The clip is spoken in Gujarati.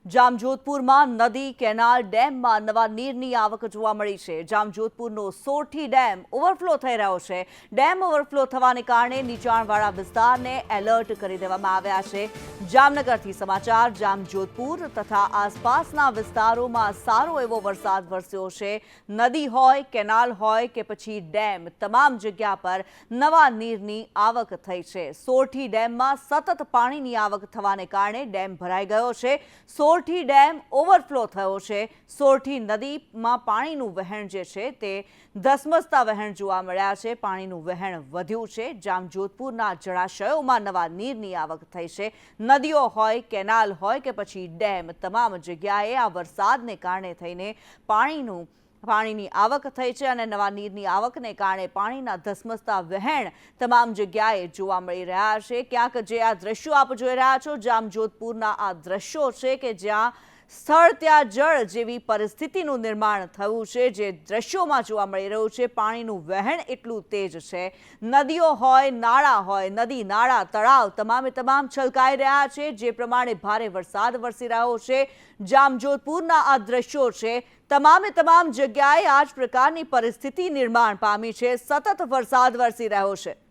જામજોધપુરમાં નદી, કેનાલ, ડેમમાં નવા નીરની આવક જોવા મળી છે. જામજોધપુરનો સોરઠી ડેમ ઓવરફ્લો થઈ રહ્યો છે. ડેમ ઓવરફ્લો થવાને કારણે નીચાણવાળા વિસ્તારને એલર્ટ કરી દેવામાં આવ્યા છે. જામનગરથી સમાચાર. જામજોધપુર તથા આસપાસના વિસ્તારોમાં સારો એવો વરસાદ વરસ્યો છે. નદી હોય, કેનાલ હોય કે પછી ડેમ, તમામ જગ્યા પર નવા નીરની આવક થઈ છે. સોરઠી ડેમમાં સતત પાણીની આવક થવાને કારણે ડેમ ભરાઈ ગયો છે. સોરઠી ડેમ ઓવરફ્લો થયો છે. સોરઠી નદીમાં પાણીનું વહેણ જે છે તે ધસમસતા વહેણ જોવા મળ્યા છે. પાણીનું વહેણ વધ્યું છે. જામજોધપુરના જળાશયોમાં નવા નીરની આવક થઈ છે. નદીઓ હોય, કેનાલ હોય કે પછી ડેમ, તમામ જગ્યાએ આ વરસાદને કારણે થઈને પાણીની આવક થઈ છે અને નવા નીરની આવકને કારણે પાણીના ધસમસતા વહેણ તમામ જગ્યાએ જોવા મળી રહ્યા છે. ક્યાંક જે આ દ્રશ્યો આપ જોઈ રહ્યા છો, જામજોધપુરના આ દ્રશ્યો છે કે જ્યાં સ્થળ ત્યાં જળ જેવી પરિસ્થિતિનું નિર્માણ થયું છે. જે દ્રશ્યોમાં જોવા મળી રહ્યું છે, પાણીનું વહેણ એટલું તેજ છે. નદીઓ હોય, નાળા હોય, નદી, નાળા, તળાવ તમામે તમામ છલકાઈ રહ્યા છે. જે પ્રમાણે ભારે વરસાદ વરસી રહ્યો છે. જામજોધપુરના આ દ્રશ્યો છે. તમામે તમામ જગ્યાએ આ જ પ્રકારની પરિસ્થિતિ નિર્માણ પામી છે. સતત વરસાદ વરસી રહ્યો છે.